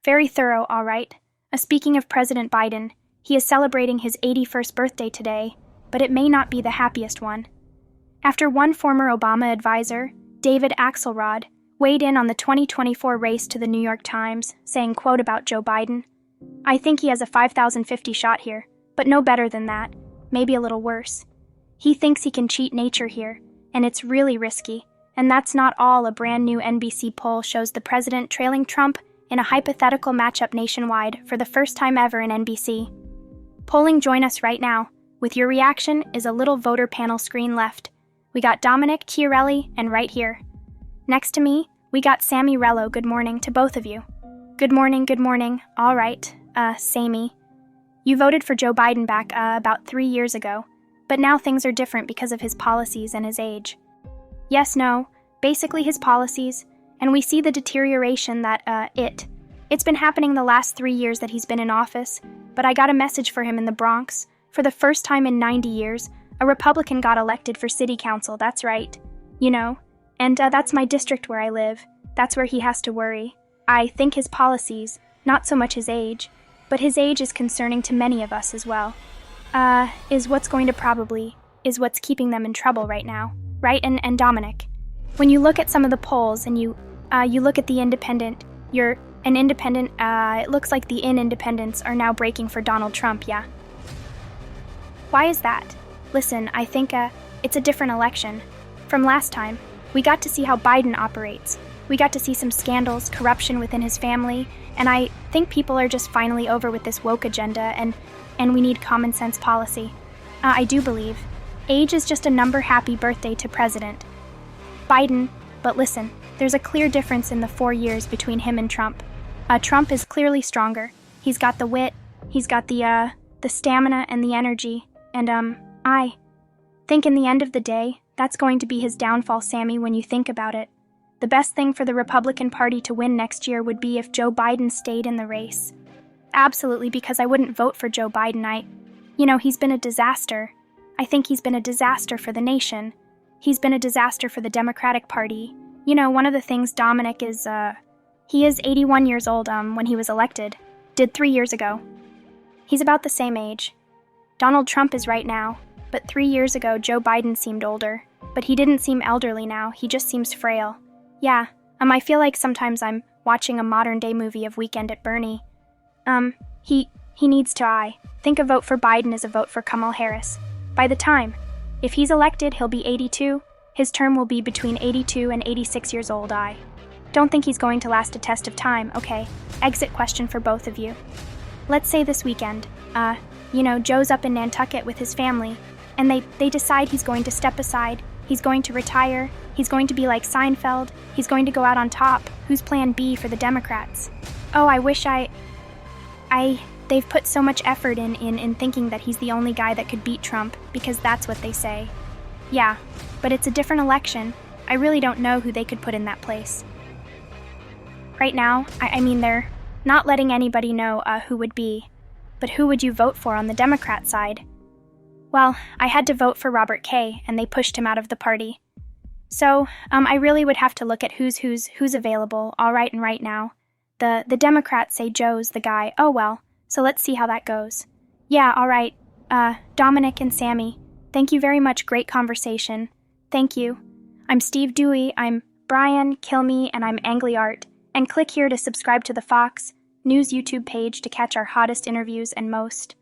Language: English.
Very thorough, all right. Speaking of President Biden, he is celebrating his 81st birthday today, but it may not be the happiest one. After one former Obama advisor, David Axelrod, weighed in on the 2024 race to the New York Times, saying, quote about Joe Biden, "I think he has a 5,050 shot here, but no better than that, maybe a little worse. He thinks he can cheat nature here, and it's really risky, and that's not all. A brand new NBC poll shows the president trailing Trump in a hypothetical matchup nationwide for the first time ever in NBC. Polling, join us right now. With your reaction is a little voter panel screen left. We got Dominic Chiarelli, and right here. Next to me, we got Sammy Rello. Good morning to both of you. Good morning. All right, Sammy. You voted for Joe Biden back, about 3 years ago, but now things are different because of his policies and his age. Yes, no, basically his policies, and we see the deterioration that, It's been happening the last 3 years that he's been in office, but I got a message for him in the Bronx. For the first time in 90 years, a Republican got elected for city council, that's right. You know, and that's my district where I live. That's where he has to worry. I think his policies, not so much his age, but his age is concerning to many of us as well. Is what's keeping them in trouble right now, right? And Dominic, when you look at some of the polls and you look at the independent, it looks like the independents are now breaking for Donald Trump, yeah? Why is that? Listen, I think, it's a different election. From last time, we got to see how Biden operates. We got to see some scandals, corruption within his family, and I think people are just finally over with this woke agenda, and we need common sense policy. I do believe. Age is just a number. Happy birthday to President Biden, but listen, there's a clear difference in the 4 years between him and Trump. Trump is clearly stronger. He's got the wit, he's got the stamina and the energy, and I think in the end of the day, that's going to be his downfall, Sammy, when you think about it. The best thing for the Republican Party to win next year would be if Joe Biden stayed in the race. Absolutely, because I wouldn't vote for Joe Biden. He's been a disaster. I think he's been a disaster for the nation. He's been a disaster for the Democratic Party. One of the things Dominic is, he is 81 years old, when he was elected. Did 3 years ago. He's about the same age. Donald Trump is right now, but 3 years ago Joe Biden seemed older. But he didn't seem elderly now, he just seems frail. Yeah, I feel like sometimes I'm watching a modern-day movie of Weekend at Bernie. He needs to, I think a vote for Biden is a vote for Kamala Harris. By the time, if he's elected, he'll be 82. His term will be between 82 and 86 years old. I don't think he's going to last a test of time. Okay, exit question for both of you. Let's say this weekend, Joe's up in Nantucket with his family, and they decide he's going to step aside, he's going to retire, he's going to be like Seinfeld, he's going to go out on top. Who's plan B for the Democrats? Oh, I wish they've put so much effort in thinking that he's the only guy that could beat Trump, because that's what they say. Yeah, but it's a different election. I really don't know who they could put in that place. Right now, I mean, they're not letting anybody know who would be. But who would you vote for on the Democrat side? Well, I had to vote for Robert Kay, and they pushed him out of the party. So, I really would have to look at who's available, all right, and right now. The Democrats say Joe's the guy. Oh well, so let's see how that goes. Yeah, all right. Dominic and Sammy, thank you very much. Great conversation. Thank you. I'm Steve Dewey, I'm Brian, Kill Me, and I'm Angliart. And click here to subscribe to the Fox News YouTube page to catch our hottest interviews and most